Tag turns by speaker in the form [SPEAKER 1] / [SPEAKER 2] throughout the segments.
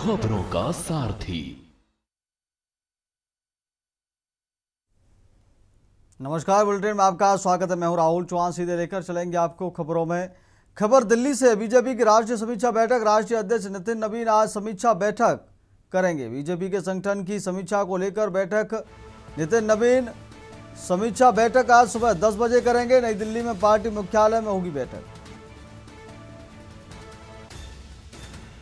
[SPEAKER 1] खबरों का सारथी।
[SPEAKER 2] नमस्कार, बुलेटिन में आपका स्वागत है। मैं हूं राहुल चौहान। सीधे लेकर चलेंगे आपको खबरों में। खबर दिल्ली से। बीजेपी की राष्ट्रीय समीक्षा बैठक। राष्ट्रीय अध्यक्ष नितिन नवीन आज समीक्षा बैठक करेंगे। बीजेपी के संगठन की समीक्षा को लेकर बैठक नितिन नवीन समीक्षा बैठक आज सुबह 10 बजे करेंगे। नई दिल्ली में पार्टी मुख्यालय में होगी बैठक।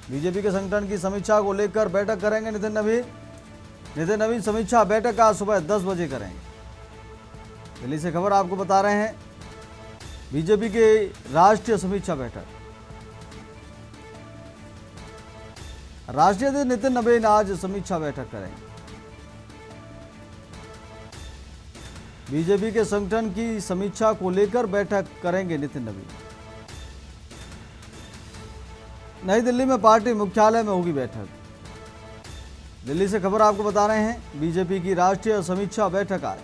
[SPEAKER 2] बीजेपी के संगठन की समीक्षा को लेकर बैठक करेंगे नितिन नवीन समीक्षा बैठक आज सुबह 10 बजे करेंगे। दिल्ली से खबर आपको बता रहे हैं। बीजेपी की राष्ट्रीय समीक्षा बैठक। राष्ट्रीय अध्यक्ष नितिन नवीन आज समीक्षा बैठक करेंगे। बीजेपी के संगठन की समीक्षा को लेकर बैठक करेंगे नितिन नवीन। नई दिल्ली में पार्टी मुख्यालय में होगी बैठक। दिल्ली से खबर आपको बता रहे हैं। बीजेपी की राष्ट्रीय समीक्षा बैठक आज।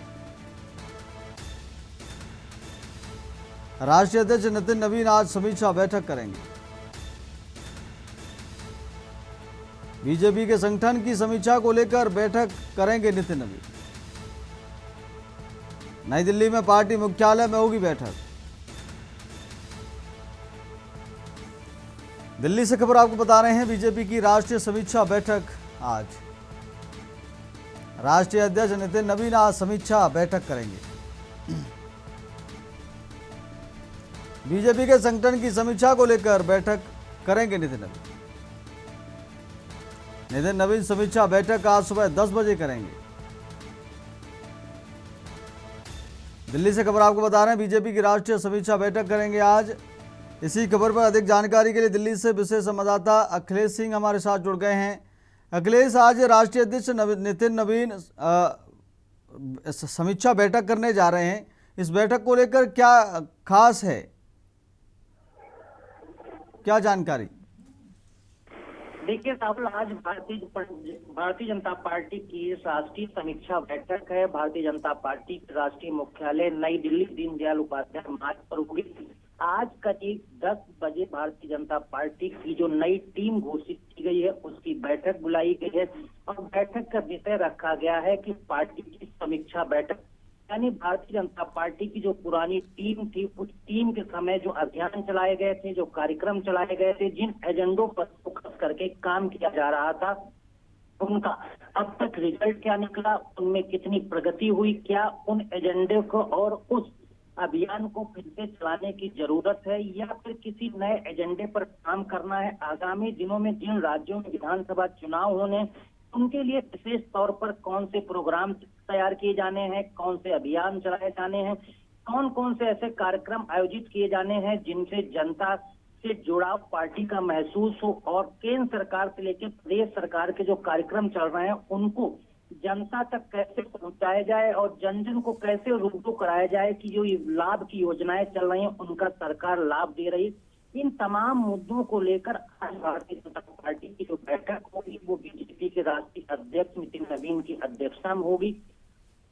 [SPEAKER 2] राष्ट्रीय अध्यक्ष नितिन नवीन आज समीक्षा बैठक करेंगे। बीजेपी के संगठन की समीक्षा को लेकर बैठक करेंगे नितिन नवीन। नई दिल्ली में पार्टी मुख्यालय में होगी बैठक। दिल्ली से खबर आपको बता रहे हैं। बीजेपी की राष्ट्रीय समीक्षा बैठक आज। राष्ट्रीय अध्यक्ष नितिन नवीन आज समीक्षा बैठक करेंगे। बीजेपी के संगठन की समीक्षा को लेकर बैठक करेंगे नितिन नवीन समीक्षा बैठक आज सुबह 10 बजे करेंगे। दिल्ली से खबर आपको बता रहे हैं। बीजेपी की राष्ट्रीय समीक्षा बैठक करेंगे आज। इसी खबर पर अधिक जानकारी के लिए दिल्ली से विशेष संवाददाता अखिलेश सिंह हमारे साथ जुड़ गए हैं। अखिलेश, आज राष्ट्रीय अध्यक्ष नितिन नवीन समीक्षा बैठक करने जा रहे हैं। इस बैठक को लेकर क्या खास है, क्या जानकारी?
[SPEAKER 3] देखिए राहुल, आज भारतीय जनता पार्टी की राष्ट्रीय समीक्षा बैठक है। भारतीय जनता पार्टी राष्ट्रीय मुख्यालय नई दिल्ली दीनदयाल उपाध्याय मार्ग पर होगी। आज करीब 10 बजे भारतीय जनता पार्टी की जो नई टीम घोषित की गई है उसकी बैठक बुलाई गई है और बैठक का विषय रखा गया है कि पार्टी की समीक्षा बैठक, यानी भारतीय जनता पार्टी की जो पुरानी टीम थी उस टीम के समय जो अभियान चलाए गए थे, जो कार्यक्रम चलाए गए थे, जिन एजेंडों पर फोकस करके काम किया जा रहा था, उनका अब तक रिजल्ट क्या निकला, उनमें कितनी प्रगति हुई, क्या उन एजेंडे को और उस अभियान को फिर से चलाने की जरूरत है या फिर किसी नए एजेंडे पर काम करना है। आगामी दिनों में जिन राज्यों में विधानसभा चुनाव होने, उनके लिए विशेष तौर पर कौन से प्रोग्राम तैयार किए जाने हैं, कौन से अभियान चलाए जाने हैं, कौन कौन से ऐसे कार्यक्रम आयोजित किए जाने हैं जिनसे जनता से जुड़ाव पार्टी का महसूस हो और केंद्र सरकार से लेकर प्रदेश सरकार के जो कार्यक्रम चल रहे हैं उनको जनता तक कैसे पहुंचाया जाए और जन जन को कैसे रूबरू कराया जाए कि जो ये लाभ की योजनाएं चल रही हैं उनका सरकार लाभ दे रही। इन तमाम मुद्दों को लेकर आज भारतीय जनता पार्टी की जो बैठक होगी वो बीजेपी के राष्ट्रीय अध्यक्ष नितिन नवीन की अध्यक्षता में होगी।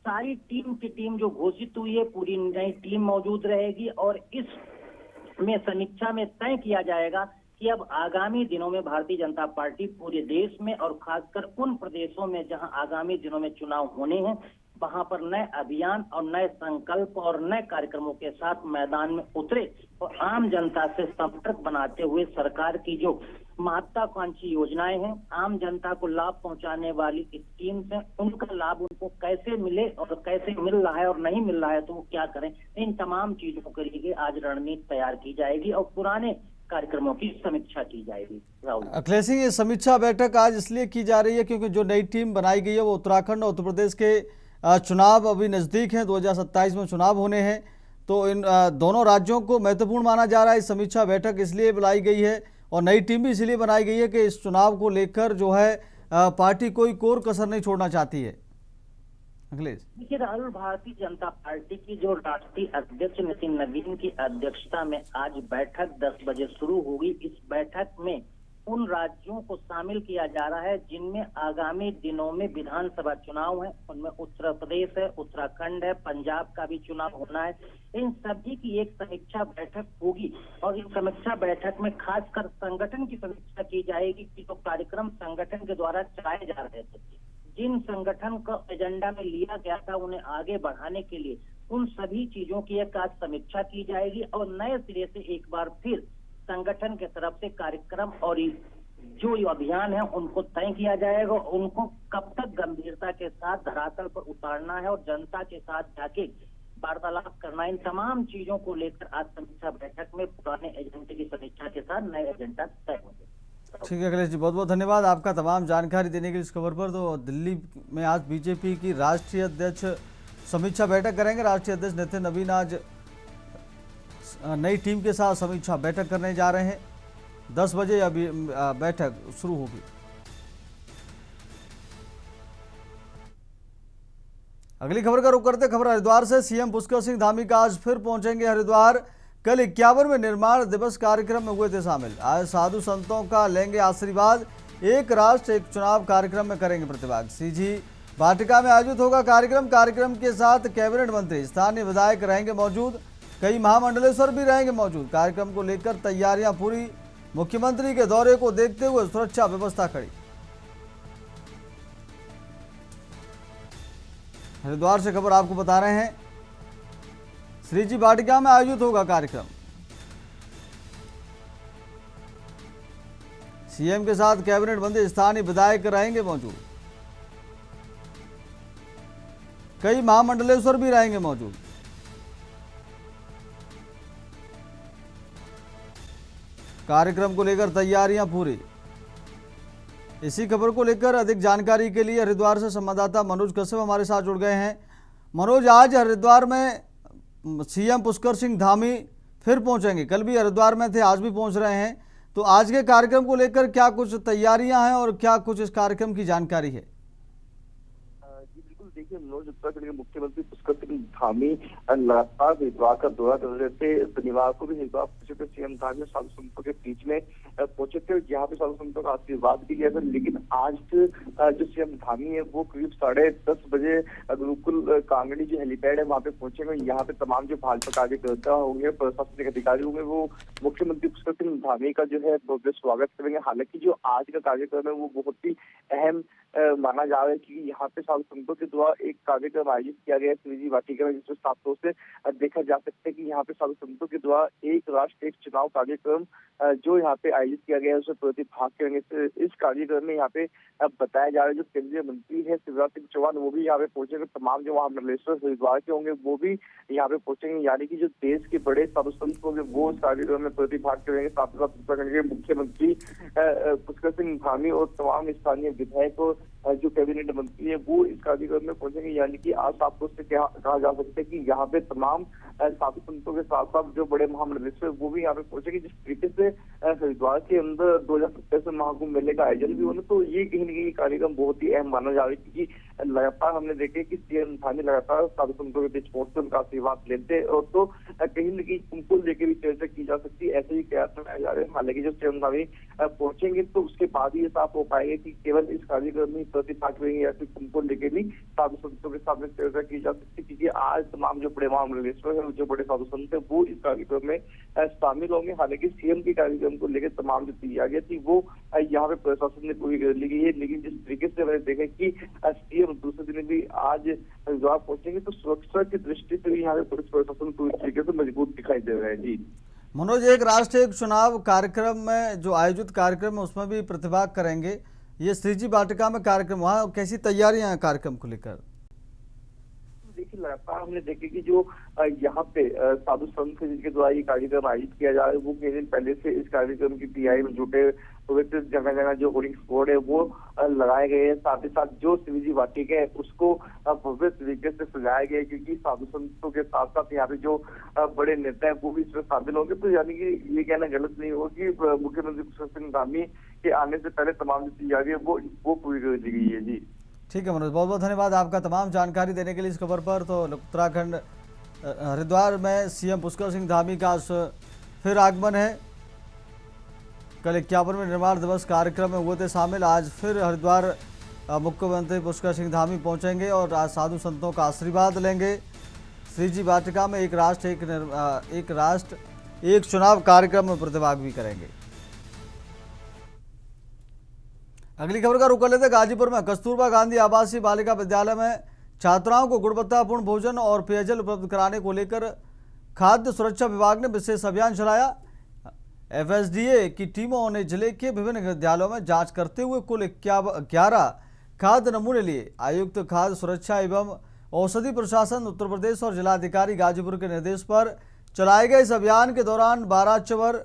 [SPEAKER 3] सारी टीम की टीम जो घोषित हुई है, पूरी नई टीम मौजूद रहेगी और इस में समीक्षा में तय किया जाएगा कि अब आगामी दिनों में भारतीय जनता पार्टी पूरे देश में और खासकर उन प्रदेशों में जहां आगामी दिनों में चुनाव होने हैं वहां पर नए अभियान और नए संकल्प और नए कार्यक्रमों के साथ मैदान में उतरे और आम जनता से संपर्क बनाते हुए सरकार की जो महत्वाकांक्षी योजनाएं हैं, आम जनता को लाभ पहुंचाने वाली स्कीम्स हैं, उनका लाभ उनको कैसे मिले और कैसे मिल रहा है और नहीं मिल रहा है तो वो क्या करें, इन तमाम चीजों के लिए आज रणनीति तैयार की जाएगी और पुराने कार्यक्रमों की समीक्षा की जाएगी। राहुल,
[SPEAKER 2] अखिलेश सिंह, ये समीक्षा बैठक आज इसलिए की जा रही है क्योंकि जो नई टीम बनाई गई है वो उत्तराखंड और उत्तर प्रदेश के चुनाव अभी नजदीक हैं, 2027 में चुनाव होने हैं, तो इन दोनों राज्यों को महत्वपूर्ण माना जा रहा है। इस समीक्षा बैठक इसलिए बुलाई गई है और नई टीम भी इसलिए बनाई गई है कि इस चुनाव को लेकर जो है पार्टी कोई कोर कसर नहीं छोड़ना चाहती है। अखिलेश,
[SPEAKER 3] देखिए राहुल, भारतीय जनता पार्टी की जो राष्ट्रीय अध्यक्ष नितिन नवीन की अध्यक्षता में आज बैठक 10 बजे शुरू होगी। इस बैठक में उन राज्यों को शामिल किया जा रहा है जिनमें आगामी दिनों में विधानसभा चुनाव है। उनमें उत्तर प्रदेश है, उत्तराखंड है, पंजाब का भी चुनाव होना है। इन सभी की एक समीक्षा बैठक होगी और इस समीक्षा बैठक में खासकर संगठन की समीक्षा की जाएगी कि जो कार्यक्रम संगठन के द्वारा चलाए जा रहे थे, जिन संगठन को एजेंडा में लिया गया था उन्हें आगे बढ़ाने के लिए, उन सभी चीजों की एक आज समीक्षा की जाएगी और नए सिरे से एक बार फिर संगठन के तरफ से कार्यक्रम और जो ये अभियान है उनको तय किया जाएगा। उनको कब तक गंभीरता के साथ धरातल पर उतारना है और जनता के साथ जाके वार्तालाप करना है, इन तमाम चीजों को लेकर आज समीक्षा बैठक में पुराने एजेंडे की समीक्षा के साथ नए एजेंडा तय होंगे।
[SPEAKER 2] ठीक है अखिलेश जी, बहुत बहुत धन्यवाद आपका तमाम जानकारी देने के लिए इस खबर पर। तो दिल्ली में आज बीजेपी की राष्ट्रीय अध्यक्ष समीक्षा बैठक करेंगे। राष्ट्रीय अध्यक्ष नितिन नवीन आज नई टीम के साथ समीक्षा बैठक करने जा रहे हैं। 10 बजे अभी बैठक शुरू होगी। अगली खबर का रुख करते खबर हरिद्वार से। सीएम पुष्कर सिंह धामी का आज फिर पहुंचेंगे हरिद्वार। कल 51वें निर्माण दिवस कार्यक्रम में हुए थे शामिल। आज साधु संतों का लेंगे आशीर्वाद। एक राष्ट्र एक चुनाव कार्यक्रम में करेंगे प्रतिभाग। सीजी वाटिका में आयोजित होगा कार्यक्रम। कार्यक्रम के साथ कैबिनेट मंत्री, स्थानीय विधायक रहेंगे मौजूद। कई महामंडलेश्वर भी रहेंगे मौजूद। कार्यक्रम को लेकर तैयारियां पूरी। मुख्यमंत्री के दौरे को देखते हुए सुरक्षा व्यवस्था कड़ी। हरिद्वार से खबर आपको बता रहे हैं। श्रीजी वाटिका में आयोजित होगा कार्यक्रम। सीएम के साथ कैबिनेट मंत्री, स्थानीय विधायक रहेंगे मौजूद। कई महामंडलेश्वर भी रहेंगे मौजूद। कार्यक्रम को लेकर तैयारियां पूरी। इसी खबर को लेकर अधिक जानकारी के लिए हरिद्वार से संवाददाता मनोज कश्यप हमारे साथ जुड़ गए हैं। मनोज, आज हरिद्वार में सीएम पुष्कर सिंह धामी फिर पहुंचेंगे। कल भी हरिद्वार में थे, आज भी पहुंच रहे हैं। तो आज के कार्यक्रम को लेकर क्या कुछ तैयारियां हैं और क्या कुछ इस कार्यक्रम की जानकारी है?
[SPEAKER 4] देखिए मनोज, उत्तराखंड के मुख्यमंत्री पुष्कर सिंह धामी लगातार हरिद्वार का दौरा कर रहे थे। शनिवार को भी हरिद्वार पहुंचे थे सीएम धामी, साधु संतों के बीच में पहुंचे थे, यहाँ पे साधु संतों का आशीर्वाद भी लिया था। लेकिन आज जो सीएम धामी है वो करीब 10:30 बजे गुरुकुल कांगड़ी जो हेलीपैड है वहाँ पे पहुंचेंगे। यहाँ पे तमाम जो भाजपा कार्यकर्ता होंगे, प्रशासनिक अधिकारी होंगे, वो मुख्यमंत्री पुष्कर सिंह धामी का जो है भव्य स्वागत करेंगे। हालांकि जो आज का कार्यक्रम है वो बहुत ही अहम माना जा रहा है, क्योंकि यहाँ पे साधु संतों के द्वारा एक कार्यक्रम आयोजित किया गया है श्रीजी वाटिका में, जिसमें साफ तौर से देखा जा सकता है कि यहाँ पे साधु संतों के द्वारा एक राष्ट्र एक चुनाव कार्यक्रम जो यहाँ पे आयोजित किया गया है उसमें प्रतिभाग करेंगे। इस कार्यक्रम में यहाँ पे बताया जा रहा है जो केंद्रीय मंत्री है शिवराज सिंह चौहान वो भी यहाँ पे पहुंचेंगे। तमाम जो वहाँ मंडलेश्वर हरिद्वार के होंगे वो भी यहाँ पे पहुंचेंगे। यानी कि जो देश के बड़े साधु संत होंगे वो इस कार्यक्रम में प्रतिभाग करेंगे। साथ ही साथ उत्तराखंड के मुख्यमंत्री पुष्कर सिंह धामी और तमाम स्थानीय विधायक और जो कैबिनेट मंत्री है वो इस कार्यक्रम में पहुंचेंगे। यानी कि आज आपको से कहा जा सकता है कि यहाँ पे तमाम साधु संतों के साथ साथ जो बड़े महामंडलेश्वर वो भी यहाँ पे पहुंचेंगे। जिस तरीके से हरिद्वार के अंदर 2027 में महाकुंभ मेले का आयोजन भी होना, तो ये कहीं न कहीं कार्यक्रम बहुत ही अहम माना जा रहा है, क्योंकि लगातार हमने देखे कि सीएम धामी लगातार साधु संतों के बीच पहुंचते उनका आशीर्वाद लेते और तो कहीं न कहीं उनको लेकर भी चर्चा की जा सकती है। ऐसे ही प्रयास बनाए जा रहे हैं। हालांकि जो सीएम धामी पहुंचेंगे तो उसके बाद ही ये साफ हो पाएगा कि केवल इस कार्यक्रम में प्रतिभाग करेंगे या फिर उनको लेकर भी साधु संतों के सामने चर्चा की जा सकती है, क्योंकि आज तमाम जो बड़े महामंडलेश्वर है जो बड़े साधु संत है वो इस कार्यक्रम में शामिल होंगे। हालांकि सीएम के कार्यक्रम को लेकर तमाम जो तैयारियां थी वो यहाँ पे प्रशासन ने पूरी कर ली गई है। लेकिन जिस तरीके से मैंने देखा कि सीएम दूसरे दिन भी आज हरिद्वार पहुंचेंगे तो सुरक्षा की दृष्टि से यहाँ पे पुलिस प्रशासन पूरी तरीके से मजबूत दिखाई दे रहा है। जी
[SPEAKER 2] मनोज, एक राष्ट्र एक चुनाव कार्यक्रम में जो आयोजित कार्यक्रम है उसमें भी प्रतिभाग करेंगे। ये श्रीजी वाटिका में कार्यक्रम, वहाँ कैसी तैयारियां हैं कार्यक्रम को लेकर?
[SPEAKER 4] देखिए लगातार हमने देखे कि जो यहाँ पे साधु संत जिनके द्वारा ये कार्यक्रम आयोजित किया जा रहा है वो कई दिन पहले से इस कार्यक्रम की तैयारी में जुटे हुए थे। जगह जगह जो होर्डिंग बोर्ड है वो लगाए गए हैं। साथ ही साथ जो श्रीजी वाटिका है उसको भव्य तरीके से सजाया गया है, क्योंकि साधु संतों के साथ साथ यहाँ पे जो बड़े नेता है वो भी इसमें शामिल होंगे। तो यानी कि ये कहना गलत नहीं होगा कि मुख्यमंत्री पुष्कर सिंह धामी के आने से पहले तमाम जो तैयारी है वो पूरी कर दी गई है। जी
[SPEAKER 2] ठीक है मनोज, बहुत बहुत धन्यवाद आपका तमाम जानकारी देने के लिए इस खबर पर। तो उत्तराखंड हरिद्वार में सीएम पुष्कर सिंह धामी का फिर आगमन है। कल 51वें निर्माण दिवस कार्यक्रम में हुए थे शामिल। आज फिर हरिद्वार मुख्यमंत्री पुष्कर सिंह धामी पहुंचेंगे और आज साधु संतों का आशीर्वाद लेंगे। श्रीजी वाटिका में एक राष्ट्र एक चुनाव कार्यक्रम में प्रतिभाग भी करेंगे। अगली खबर का रुख कर लेते गाजीपुर में कस्तूरबा गांधी आवासीय बालिका विद्यालय में छात्राओं को गुणवत्तापूर्ण भोजन और पेयजल उपलब्ध कराने को लेकर खाद्य सुरक्षा विभाग ने विशेष अभियान चलाया। एफएसडीए की टीमों ने जिले के विभिन्न विद्यालयों में जांच करते हुए कुल 11 खाद्य नमूने लिए। आयुक्त खाद्य सुरक्षा एवं औषधि प्रशासन उत्तर प्रदेश और जिलाधिकारी गाजीपुर के निर्देश पर चलाए गए इस अभियान के दौरान बाराचवर,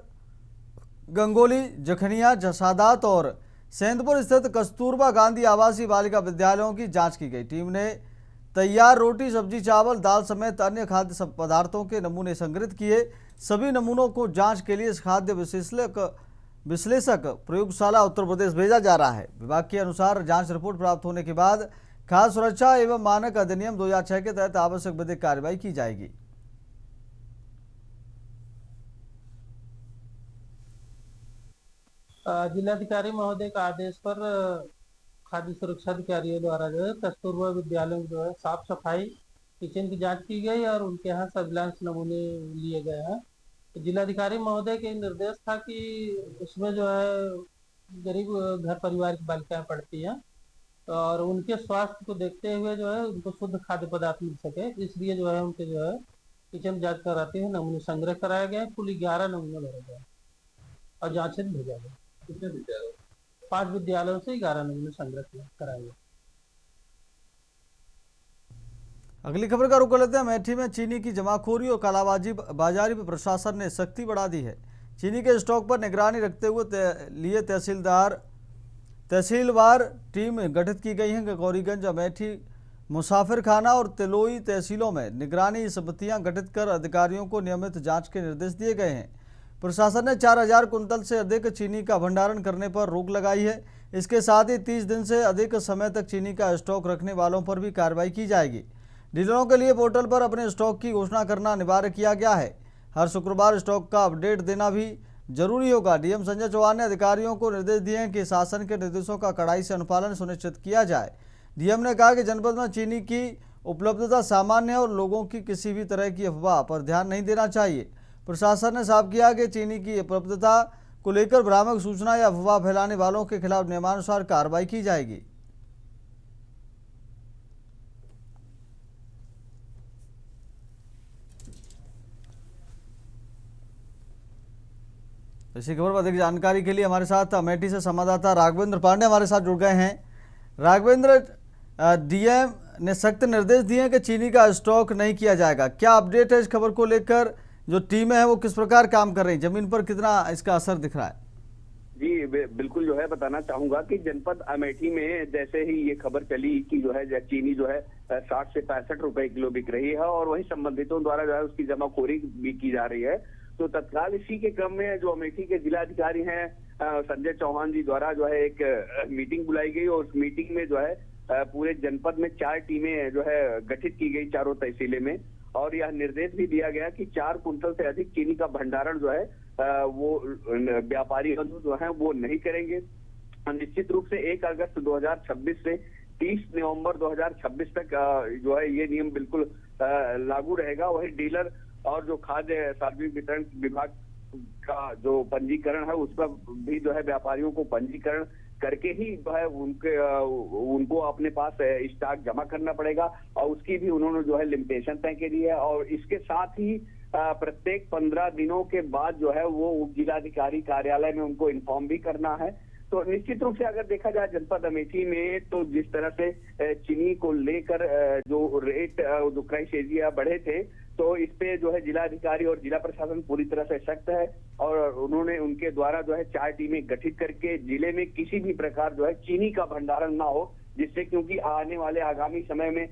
[SPEAKER 2] गंगोली, जखनिया, जसादात और सेंधपुर स्थित कस्तूरबा गांधी आवासीय बालिका विद्यालयों की जांच की गई। टीम ने तैयार रोटी, सब्जी, चावल, दाल समेत अन्य खाद्य पदार्थों के नमूने संग्रहित किए। सभी नमूनों को जांच के लिए खाद्य विश्लेषक प्रयोगशाला उत्तर प्रदेश भेजा जा रहा है। विभाग के अनुसार जांच रिपोर्ट प्राप्त होने के बाद खाद्य सुरक्षा एवं मानक अधिनियम 2006 के तहत आवश्यक विधिक कार्रवाई की जाएगी।
[SPEAKER 5] जिलाधिकारी महोदय का आदेश पर खाद्य सुरक्षा अधिकारियों द्वारा जो है कस्तूरबा विद्यालयों में जो है साफ सफाई, किचन की जांच की गई और उनके यहाँ सर्विलांस नमूने लिए गए हैं। तो जिलाधिकारी महोदय के निर्देश था कि उसमें जो है गरीब घर परिवार की बालिकाएं पढ़ती हैं और उनके स्वास्थ्य को देखते हुए जो है उनको शुद्ध खाद्य पदार्थ मिल सके, इसलिए जो है उनके जो है किचन जाँच कराते हुए नमूने संग्रह कराया गया। कुल 11 नमूने भरे गए और जांच भेजा गया। कितने विद्यालय? 5 विद्यालयों से 11 नमूने संग्रह कराए गए।
[SPEAKER 2] अगली खबर का रुख कर लेते हैं। अमेठी में चीनी की जमाखोरी और कालाबाजी बाजारी पर प्रशासन ने सख्ती बढ़ा दी है। चीनी के स्टॉक पर निगरानी रखते हुए तहसीलवार टीम गठित की गई है। गौरीगंज, अमेठी, मुसाफिर खाना और तिलोई तहसीलों में निगरानी समितियां गठित कर अधिकारियों को नियमित जांच के निर्देश दिए गए हैं। प्रशासन ने 4000 कुंतल से अधिक चीनी का भंडारण करने पर रोक लगाई है। इसके साथ ही 30 दिन से अधिक समय तक चीनी का स्टॉक रखने वालों पर भी कार्रवाई की जाएगी। डीलरों के लिए पोर्टल पर अपने स्टॉक की घोषणा करना अनिवार्य किया गया है। हर शुक्रवार स्टॉक का अपडेट देना भी जरूरी होगा। डीएम संजय चौहान ने अधिकारियों को निर्देश दिए हैं कि शासन के निर्देशों का कड़ाई से अनुपालन सुनिश्चित किया जाए। डीएम ने कहा कि जनपद में चीनी की उपलब्धता सामान्य है और लोगों की किसी भी तरह की अफवाह पर ध्यान नहीं देना चाहिए। प्रशासन ने साफ किया कि चीनी की उपलब्धता को लेकर भ्रामक सूचना या अफवाह फैलाने वालों के खिलाफ नियमानुसार कार्रवाई की जाएगी। इसी खबर पर अधिक जानकारी के लिए हमारे साथ अमेठी से संवाददाता राघवेंद्र पांडे हमारे साथ जुड़ गए हैं। राघवेंद्र, डीएम ने सख्त निर्देश दिए हैं कि चीनी का स्टॉक नहीं किया जाएगा। क्या अपडेट है इस खबर को लेकर? जो टीमें हैं वो किस प्रकार काम कर रही हैं, जमीन पर कितना इसका असर दिख रहा है?
[SPEAKER 6] जी बिल्कुल जो है बताना चाहूंगा कि जनपद अमेठी में जैसे ही ये खबर चली कि जो है चीनी जो है 60 से 65 रुपए किलो बिक रही है और वही संबंधितों द्वारा जो है उसकी जमाखोरी भी की जा रही है, तो तत्काल इसी के क्रम में जो अमेठी के जिलाधिकारी हैं संजय चौहान जी द्वारा जो है एक मीटिंग बुलाई गई और उस मीटिंग में जो है पूरे जनपद में 4 टीमें जो है गठित की गई चारों तहसीलें में और यह निर्देश भी दिया गया कि 4 कुंतल से अधिक चीनी का भंडारण जो है वो व्यापारी बंधु जो है वो नहीं करेंगे। निश्चित रूप से 1 अगस्त 2026 से 30 नवंबर 2026 तक जो है ये नियम बिल्कुल लागू रहेगा। वही डीलर और जो खाद्य सार्वजनिक वितरण विभाग का जो पंजीकरण है उस पर भी जो है व्यापारियों को पंजीकरण करके ही जो है उनको अपने पास स्टॉक जमा करना पड़ेगा और उसकी भी उन्होंने जो है लिमिटेशन तय की दी है। और इसके साथ ही प्रत्येक 15 दिनों के बाद जो है वो उप जिलाधिकारी कार्यालय में उनको इन्फॉर्म भी करना है। तो निश्चित रूप से अगर देखा जाए जनपद अमेठी में तो जिस तरह से चीनी को लेकर जो रेट जो प्राइस एरिया बढ़े थे तो इस पे जो है जिलाधिकारी और जिला प्रशासन पूरी तरह से सख्त है और उन्होंने उनके द्वारा जो है 4 टीमें गठित करके जिले में किसी भी प्रकार जो है चीनी का भंडारण ना हो, जिससे क्योंकि आने वाले आगामी समय में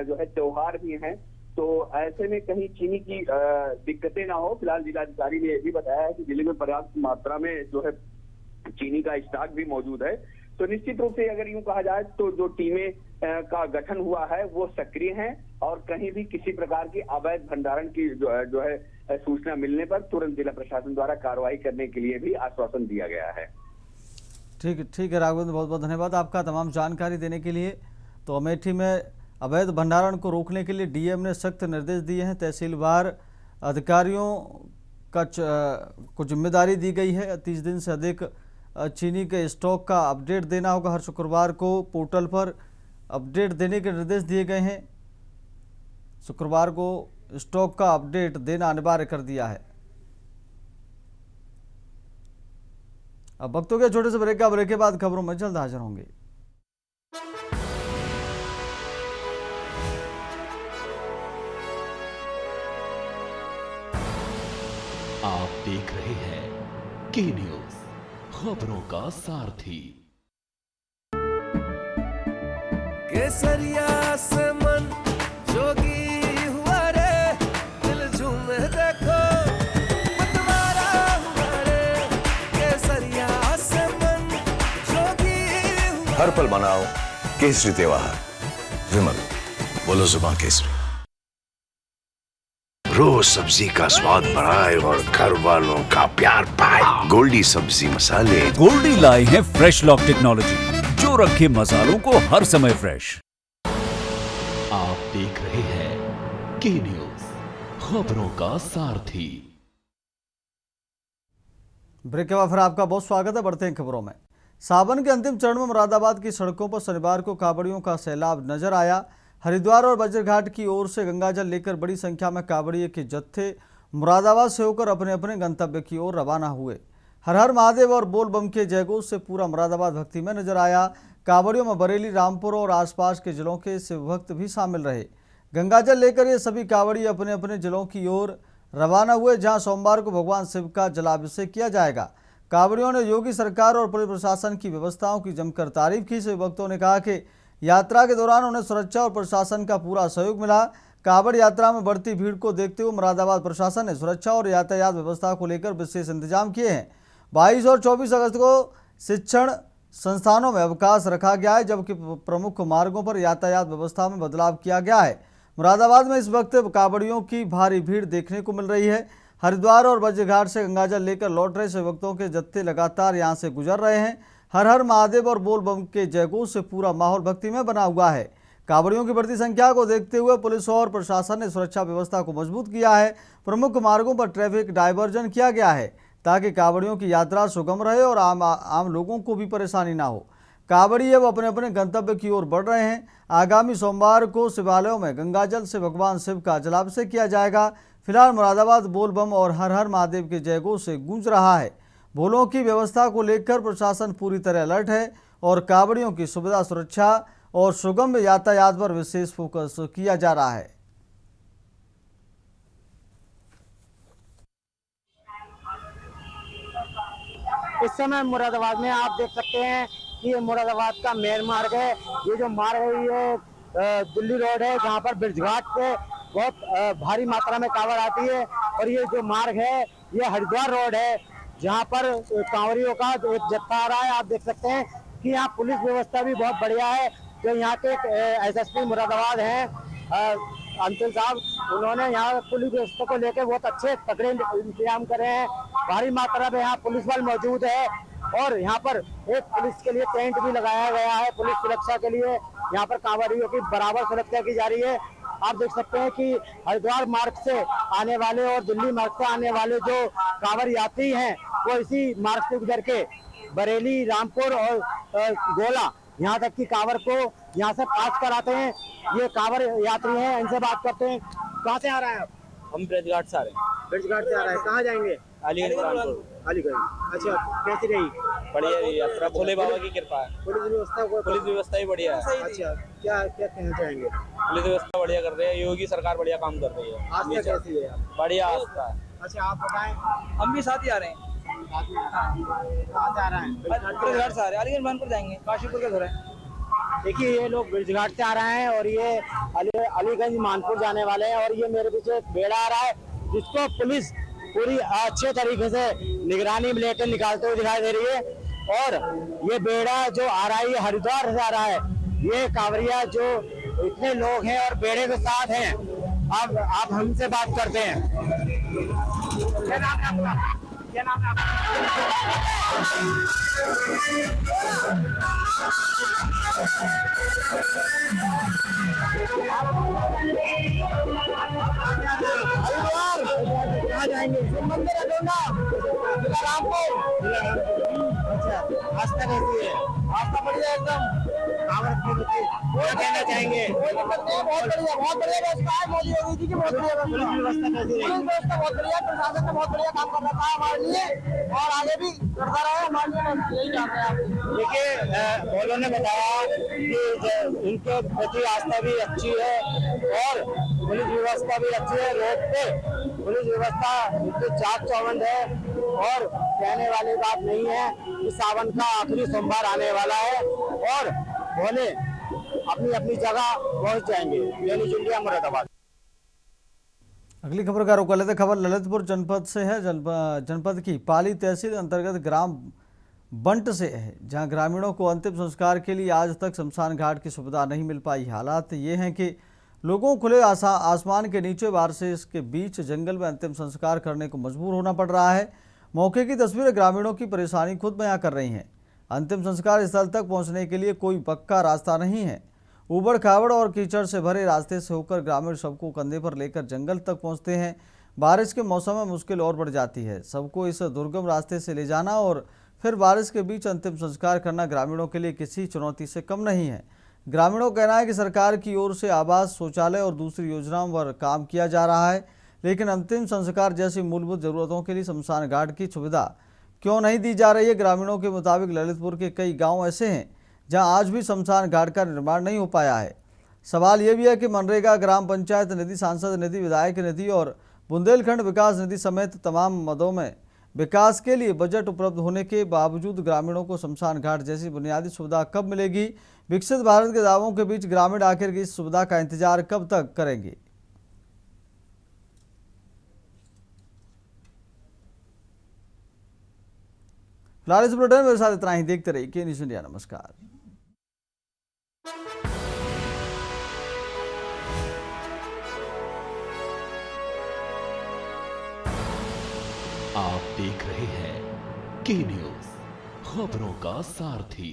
[SPEAKER 6] जो है त्योहार भी हैं तो ऐसे में कहीं चीनी की दिक्कतें ना हो। फिलहाल जिलाधिकारी ने यह भी बताया है कि जिले में पर्याप्त मात्रा में जो है चीनी का स्टॉक भी मौजूद है। तो निश्चित रूप से अगर यूं कहा जाए तो जो टीमें का गठन हुआ है वो सक्रिय हैं और कहीं भी किसी प्रकार की अवैध भंडारण की जो है सूचना मिलने पर तुरंत जिला प्रशासन द्वारा कार्रवाई करने के लिए भी आश्वासन दिया गया है।
[SPEAKER 2] ठीक है राघवेंद्र, बहुत बहुत धन्यवाद आपका तमाम जानकारी देने के लिए। तो अमेठी में अवैध भंडारण को रोकने के लिए डीएम ने सख्त निर्देश दिए हैं। तहसीलवार अधिकारियों को जिम्मेदारी दी गई है। 30 दिन से अधिक चीनी के स्टॉक का अपडेट देना होगा। हर शुक्रवार को पोर्टल पर अपडेट देने के निर्देश दिए गए हैं। शुक्रवार को स्टॉक का अपडेट देना अनिवार्य कर दिया है। अब वक्तों के छोटे से ब्रेक के बाद खबरों में जल्द हाजिर होंगे।
[SPEAKER 1] आप देख रहे हैं के न्यूज, खबरों का सारथी।
[SPEAKER 7] केसरिया से मन जोगी हुआ रे, दिल झूमे देखो मतवारा हुआ रे। केसरिया से मन जोगी हुआ।
[SPEAKER 8] हर पल मनाओ केसरी त्योहार। विमल, बोलो जुबान केसरी।
[SPEAKER 9] रोज सब्जी का स्वाद बढ़ाए और घर वालों का प्यार पाए। गोल्डी सब्जी मसाले।
[SPEAKER 10] गोल्डी लाए हैं फ्रेश लॉक टेक्नोलॉजी, जो रखे मसालों को हर समय फ्रेश।
[SPEAKER 1] आप देख रहे हैं के न्यूज, खबरों का सारथी।
[SPEAKER 2] ब्रेक के बाद फिर आपका बहुत स्वागत है। बढ़ते हैं खबरों में। सावन के अंतिम चरण में मुरादाबाद की सड़कों पर शनिवार को कांवड़ियों का सैलाब नजर आया। हरिद्वार और बज्रघाट की ओर से गंगाजल लेकर बड़ी संख्या में कांवड़िए के जत्थे मुरादाबाद से होकर अपने अपने गंतव्य की ओर रवाना हुए। हर हर महादेव और बोल बम के जयघोष से पूरा मुरादाबाद भक्ति में नजर आया। कांवड़ियों में बरेली, रामपुर और आसपास के जिलों के शिव भक्त भी शामिल रहे। गंगाजल लेकर ये सभी कांवड़िए अपने अपने जिलों की ओर रवाना हुए, जहां सोमवार को भगवान शिव का जलाभिषेक किया जाएगा। कांवड़ियों ने योगी सरकार और पुलिस प्रशासन की व्यवस्थाओं की जमकर तारीफ की। शिव भक्तों ने कहा कि यात्रा के दौरान उन्हें सुरक्षा और प्रशासन का पूरा सहयोग मिला। कांवड़ यात्रा में बढ़ती भीड़ को देखते हुए मुरादाबाद प्रशासन ने सुरक्षा और यातायात व्यवस्था को लेकर विशेष इंतजाम किए हैं। 22 और 24 अगस्त को शिक्षण संस्थानों में अवकाश रखा गया है, जबकि प्रमुख मार्गों पर यातायात व्यवस्था में बदलाव किया गया है। मुरादाबाद में इस वक्त कांवड़ियों की भारी भीड़ देखने को मिल रही है। हरिद्वार और बज्रघाट से गंगाजल लेकर लौट रहे शिव भक्तों के जत्थे लगातार यहां से गुजर रहे हैं। हर हर महादेव और बोल बम के जयघोष से पूरा माहौल भक्ति में बना हुआ है। कांवड़ियों की बढ़ती संख्या को देखते हुए पुलिस और प्रशासन ने सुरक्षा व्यवस्था को मजबूत किया है। प्रमुख मार्गों पर ट्रैफिक डायवर्जन किया गया है ताकि कांवड़ियों की यात्रा सुगम रहे और आम लोगों को भी परेशानी ना हो। कांवड़िए अब अपने अपने गंतव्य की ओर बढ़ रहे हैं। आगामी सोमवार को शिवालयों में गंगाजल से भगवान शिव का जलाभिषेक किया जाएगा। फिलहाल मुरादाबाद बोल बम और हर हर महादेव के जयघोष से गूंज रहा है। बोलों की व्यवस्था को लेकर प्रशासन पूरी तरह अलर्ट है और कांवड़ियों की सुविधा, सुरक्षा और सुगम यातायात पर विशेष फोकस किया जा रहा है।
[SPEAKER 11] इस समय मुरादाबाद में आप देख सकते हैं कि ये मुरादाबाद का मेन मार्ग है। ये जो मार्ग है ये दिल्ली रोड है, जहाँ पर ब्रिजघाट से बहुत भारी मात्रा में कांवड़ आती है। और ये जो मार्ग है ये हरिद्वार रोड है, जहाँ पर कांवड़ियों का एक जत्था आ रहा है। आप देख सकते हैं कि यहाँ पुलिस व्यवस्था भी बहुत बढ़िया है। जो यहाँ के एसएसपी मुरादाबाद हैं अंचल साहब, उन्होंने यहाँ पुलिस व्यवस्था को लेकर बहुत अच्छे तगड़े इंतजाम करे हैं। भारी मात्रा में यहाँ पुलिस बल मौजूद है और यहाँ पर एक पुलिस के लिए टेंट भी लगाया गया है। पुलिस सुरक्षा के लिए यहाँ पर कांवड़ियों की बराबर सुरक्षा की जा रही है। आप देख सकते हैं कि हरिद्वार मार्ग से आने वाले और दिल्ली मार्ग से आने वाले जो कांवड़ यात्री हैं वो इसी मार्ग से गुजर के बरेली, रामपुर और गोला यहाँ तक की कांवड़ को यहाँ से पास कराते हैं। ये कांवड़ यात्री हैं, इनसे बात करते हैं। कहाँ से आ रहे हैं आप?
[SPEAKER 12] हम ब्रिजघाट से आ रहे हैं।
[SPEAKER 11] ब्रिजघाट से आ रहे हैं, कहाँ जाएंगे?
[SPEAKER 12] अलीगंज।
[SPEAKER 11] अलीगंज। अच्छा, कैसी रही?
[SPEAKER 12] बढ़िया रही यात्रा, भोले बाबा की कृपा है।
[SPEAKER 11] पुलिस व्यवस्था
[SPEAKER 12] भी बढ़िया है।
[SPEAKER 11] अच्छा, क्या क्या कहना चाहेंगे?
[SPEAKER 12] पुलिस व्यवस्था बढ़िया कर रही है, योगी सरकार बढ़िया काम कर रही है।
[SPEAKER 11] आस्था कैसी है?
[SPEAKER 12] बढ़िया आस्था है।
[SPEAKER 11] अच्छा, आप बताएं।
[SPEAKER 12] हम भी साथ ही आ रहे हैं।
[SPEAKER 11] कहाँ से आ रहे हैं?
[SPEAKER 12] ब्रिजघाट से आ रहे हैं, अलीगंज मानपुर जाएंगे, काशीपुर के धुरे।
[SPEAKER 11] देखिए ये लोग ब्रिजघाट से आ रहे हैं और ये अलीगंज मानपुर जाने वाले हैं। और ये मेरे पीछे एक बेड़ा आ रहा है जिसको पुलिस पूरी अच्छे तरीके से निगरानी में लेकर निकालते हुए दिखाई दे रही है। और ये बेड़ा जो आ रहा है ये हरिद्वार से आ रहा है। ये कांवड़िया जो इतने लोग हैं और बेड़े के साथ हैं, अब आप हमसे बात करते हैं। क्या नाम है आपका? क्या नाम है कहाँ जाएंगे? मंदिर अडोंडा, रामपुर। अच्छा, आस्था कैसी है? आस्था बढ़िया एकदम। क्या कहना चाहेंगे? बहुत बढ़िया व्यवस्था है मोदी योगी जी की, बहुत बढ़िया व्यवस्था। कैसी रही? व्यवस्था बहुत बढ़िया, प्रशासन ने बहुत बढ़िया काम कर रखा है हमारे लिए और आगे भी करता रहे हमारे लिए, यही चाहते हैं। देखिए, बोलो ने बताया कि उनके प्रति आस्था भी अच्छी है और पुलिस व्यवस्था भी अच्छी है। रोड पे पुलिस व्यवस्था चाक चौबंद है और कहने वाली बात नहीं है कि सावन का आखिरी सोमवार आने वाला है और भोले अपनी अपनी जगह पहुंच जाएंगे। दैनिक इंडिया मुरादाबाद।
[SPEAKER 2] अगली खबर का रुख कर लेते। खबर ललितपुर जनपद से है। जनपद की पाली तहसील अंतर्गत ग्राम बंट से है, जहां ग्रामीणों को अंतिम संस्कार के लिए आज तक शमशान घाट की सुविधा नहीं मिल पाई। हालात ये हैं कि लोगों को खुले आसमान के नीचे बारिश के बीच जंगल में अंतिम संस्कार करने को मजबूर होना पड़ रहा है। मौके की तस्वीरें ग्रामीणों की परेशानी खुद बयां कर रही हैं। अंतिम संस्कार स्थल तक पहुंचने के लिए कोई पक्का रास्ता नहीं है। ऊबड़ खाबड़ और कीचड़ से भरे रास्ते से होकर ग्रामीण सबको कंधे पर लेकर जंगल तक पहुंचते हैं। बारिश के मौसम में मुश्किल और बढ़ जाती है। सबको इस दुर्गम रास्ते से ले जाना और फिर बारिश के बीच अंतिम संस्कार करना ग्रामीणों के लिए किसी चुनौती से कम नहीं है। ग्रामीणों का कहना है कि सरकार की ओर से आवास, शौचालय और दूसरी योजनाओं पर काम किया जा रहा है, लेकिन अंतिम संस्कार जैसी मूलभूत जरूरतों के लिए शमशान घाट की सुविधा क्यों नहीं दी जा रही है। ग्रामीणों के मुताबिक ललितपुर के कई गांव ऐसे हैं जहां आज भी शमशान घाट का निर्माण नहीं हो पाया है। सवाल यह भी है कि मनरेगा, ग्राम पंचायत निधि, सांसद निधि, विधायक निधि और बुंदेलखंड विकास निधि समेत तमाम मदों में विकास के लिए बजट उपलब्ध होने के बावजूद ग्रामीणों को शमशान घाट जैसी बुनियादी सुविधा कब मिलेगी। विकसित भारत के दावों के बीच ग्रामीण आखिर की इस सुविधा का इंतजार कब तक करेंगे। फिलहाल इस बुलेटिन में मेरे साथ इतना ही। देखते रहिए के न्यूज़ इंडिया। नमस्कार।
[SPEAKER 1] आप देख रहे हैं के न्यूज़, खबरों का सारथी।